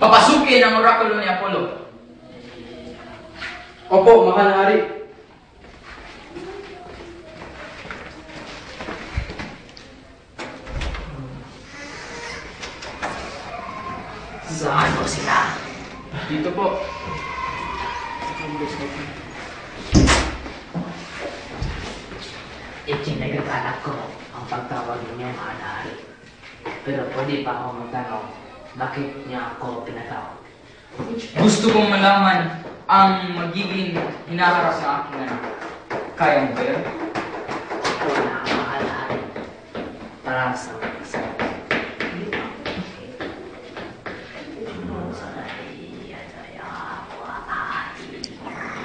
papasukin ang orakulo ni Apollo. Opo, mahal na hari. Saan mo sila? Dito po. Itinagagalak ko ang pagtawag niya mahal na hari. Pero pwede pa ako magtanong, bakit niya ako pinatawag? Gusto kong malaman ang magiging hinaharap ng aking anak. Kaya mo ba yun? Wala ang mahal na hari. Para sa kasal.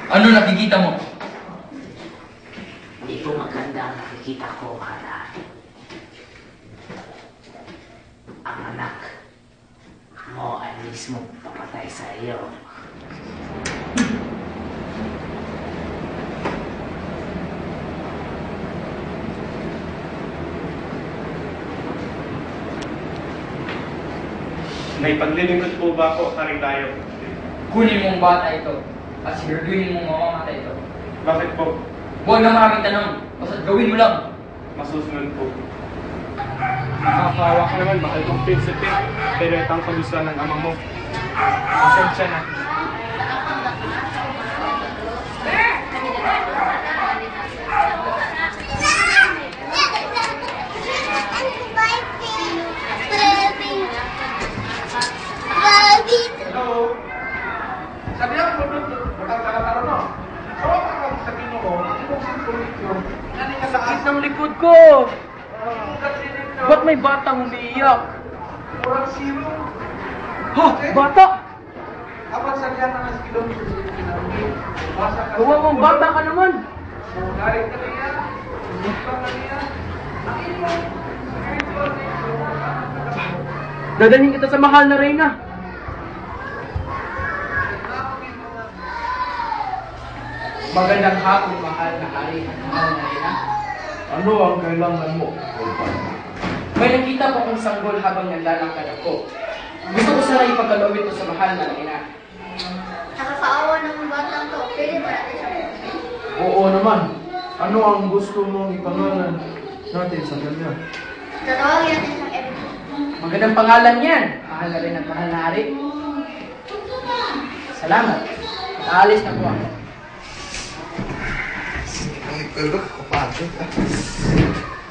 Ano nakikita mo? Hindi ko maganda ang nakikita ko, mahal na hari. Ang anak mo ay mismo papatay sa iyo. May paglilingkod po ba ako, Haring Dayo? Kunin mong bata ito at siguraduhin mong mamamatay ito. Bakit po? Huwag na maraming tanong. Basta gawin mo lang. Masusunod po. Nakakawa ka naman, mahal kong prinsipe. Pero ito ang kagustuhan ng ama mo. Pasensya na. Hello? Sabi ako, magkakaroon mo. So, ako sa Ginoo, itong sintulit yun, Sakit ng likod ko! Ba't may batang umiiyak? Murang zero. Ha? Bata? Kapag sagyan na ng kilometro sa kinamit, basa ka. Kawawang bata ka naman! Narik ka na yan. Bukang na yan. Ang inyong spiritual nature. Dadalhin kita sa mahal na reyna. Magandang hapon, mahal na hari at mahal na reyna. Ano ang kailangan mo? May nakita po kong sanggol habang naglalakad ako. Gusto ko sana ipagkaloob ito sa mahal na reyna. Nakakaawa ng batang to. Pwede ba natin siya? Oo naman. Ano ang gusto mong ipangalan natin sa kanya? Tatawagin natin siyang Evan. Magandang pangalan yan, mahal na reyna at mahal na hari. Salamat. Aalis na po ako. Ang ipulok, kapagod.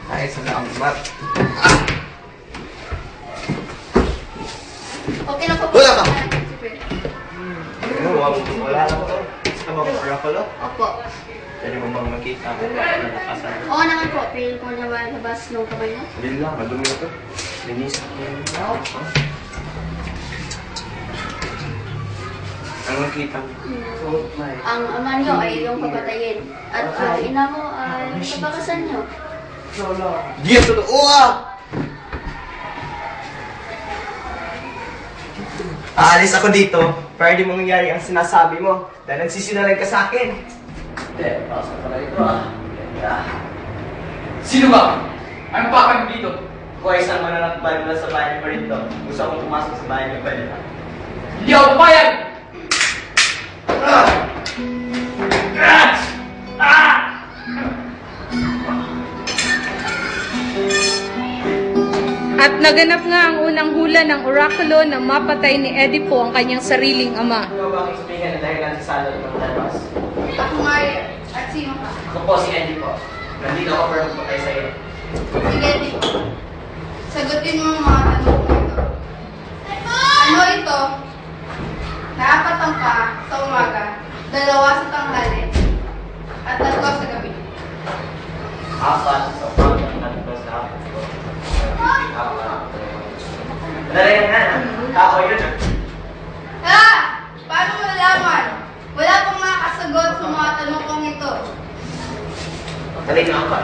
Ay, salamat. Okay na po. Wala ka. Ano, wala lang to. Gusto mo ang orakulo? Opo. Pwede mo bang makita kung paano nakasal? Oo naman po. Pili ko na ba labas nung kamay mo? Hindi lang, madumi na to. Linis mo yun. Ano nakita mo? Ang ama niyo ay iyong papatayin. At ang ina mo ay papakasan niyo. Di yan totoo ah! Aalis ako dito para di mangyari ang sinasabi mo dahil nagsisinungaling ka sa akin. Hindi, pasok pala ito ah. Ganda. Sino ba? Ano pa kami dito? Ako ay isang mananakbay mula sa bahay ni Corinto. Gusto akong pumasok sa bahay ni Corinto. Hindi ako papayag! At naganap nga ang unang hula ng orakulo na mapatay ni Edipo ang kanyang sariling ama. Ano ba ang explain na dahil lang si Salo at Pagdalos? Ako nga at sino ka? Ako po si Andy po. Nandito ako para magpatay sa iyo. Sige, di. Sagutin mo ang mga tanong ko ito. Ano ito? Nakapatang ka sa umaga, dalawa sa tanghali, at tatlo sa gabi. Apat sa umaga, tatlo sa hapon ko. Dali na, ako yun. Ha! Paano mo nalaman? Wala pang makakasagot sa mga tanong kong ito. Dali na ako.